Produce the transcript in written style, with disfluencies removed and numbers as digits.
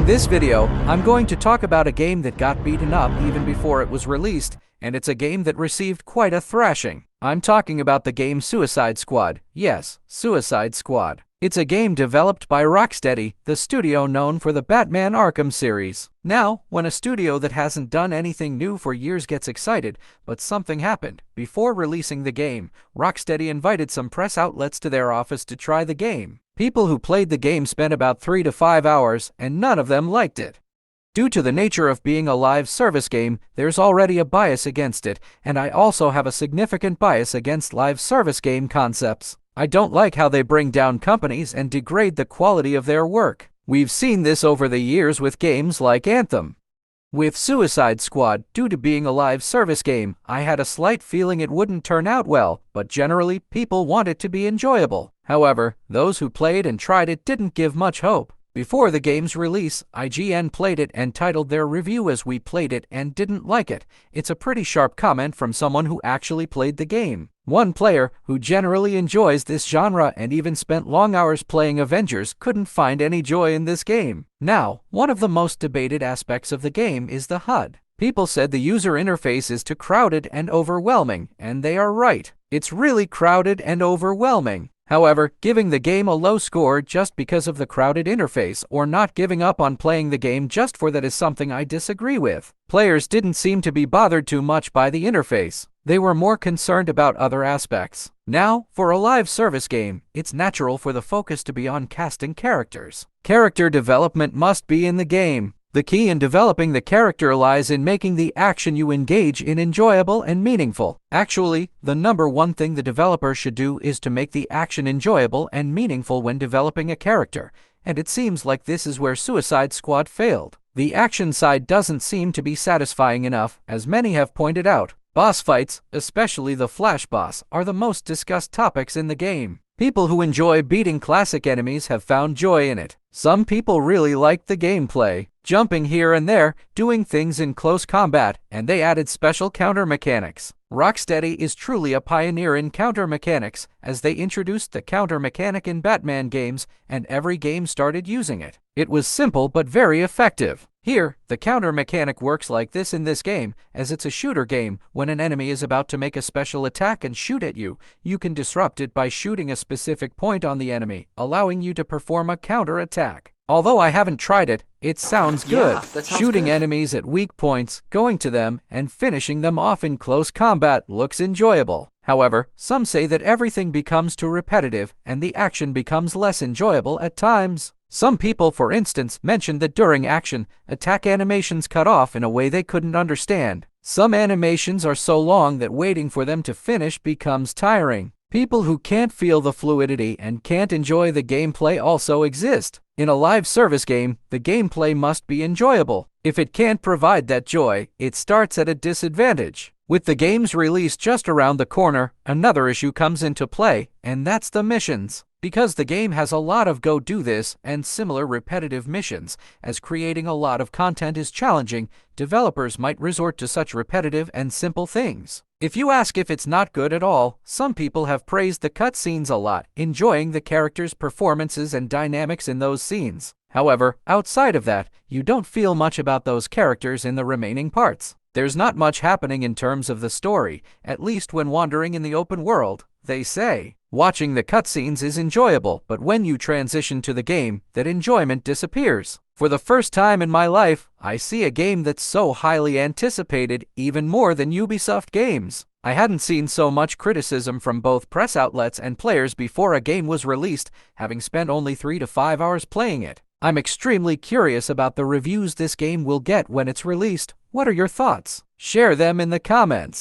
this video, I'm going to talk about a game that got beaten up even before it was released, and it's a game that received quite a thrashing. I'm talking about the game Suicide Squad. Yes, Suicide Squad. It's a game developed by Rocksteady, the studio known for the Batman Arkham series. Now, when a studio that hasn't done anything new for years gets excited, but something happened. Before releasing the game, Rocksteady invited some press outlets to their office to try the game. People who played the game spent about 3 to 5 hours, and none of them liked it. Due to the nature of being a live service game, there's already a bias against it, and I also have a significant bias against live service game concepts. I don't like how they bring down companies and degrade the quality of their work. We've seen this over the years with games like Anthem. With Suicide Squad, due to being a live service game, I had a slight feeling it wouldn't turn out well, but generally, people want it to be enjoyable. However, those who played and tried it didn't give much hope. Before the game's release, IGN played it and titled their review as "We played it and didn't like it." It's a pretty sharp comment from someone who actually played the game. One player, who generally enjoys this genre and even spent long hours playing Avengers, couldn't find any joy in this game. Now, one of the most debated aspects of the game is the HUD. People said the user interface is too crowded and overwhelming, and they are right. It's really crowded and overwhelming. However, giving the game a low score just because of the crowded interface or not giving up on playing the game just for that is something I disagree with. Players didn't seem to be bothered too much by the interface. They were more concerned about other aspects. Now, for a live service game, it's natural for the focus to be on casting characters. Character development must be in the game. The key in developing the character lies in making the action you engage in enjoyable and meaningful. Actually, the number one thing the developer should do is to make the action enjoyable and meaningful when developing a character, and it seems like this is where Suicide Squad failed. The action side doesn't seem to be satisfying enough, as many have pointed out. Boss fights, especially the Flash boss, are the most discussed topics in the game. People who enjoy beating classic enemies have found joy in it. Some people really liked the gameplay, jumping here and there, doing things in close combat, and they added special counter mechanics. Rocksteady is truly a pioneer in counter mechanics, as they introduced the counter mechanic in Batman games, and every game started using it. It was simple but very effective. Here, the counter mechanic works like this in this game, as it's a shooter game. When an enemy is about to make a special attack and shoot at you, you can disrupt it by shooting a specific point on the enemy, allowing you to perform a counter attack. Although I haven't tried it, it sounds good. Shooting enemies at weak points, going to them, and finishing them off in close combat looks enjoyable. However, some say that everything becomes too repetitive and the action becomes less enjoyable at times. Some people, for instance, mentioned that during action, attack animations cut off in a way they couldn't understand. Some animations are so long that waiting for them to finish becomes tiring. People who can't feel the fluidity and can't enjoy the gameplay also exist. In a live service game, the gameplay must be enjoyable. If it can't provide that joy, it starts at a disadvantage. With the game's release just around the corner, another issue comes into play, and that's the missions. Because the game has a lot of go do this and similar repetitive missions, as creating a lot of content is challenging, developers might resort to such repetitive and simple things. If you ask if it's not good at all, some people have praised the cutscenes a lot, enjoying the characters' performances and dynamics in those scenes. However, outside of that, you don't feel much about those characters in the remaining parts. There's not much happening in terms of the story, at least when wandering in the open world, they say. Watching the cutscenes is enjoyable, but when you transition to the game, that enjoyment disappears. For the first time in my life, I see a game that's so highly anticipated, even more than Ubisoft games. I hadn't seen so much criticism from both press outlets and players before a game was released, having spent only 3 to 5 hours playing it. I'm extremely curious about the reviews this game will get when it's released. What are your thoughts? Share them in the comments.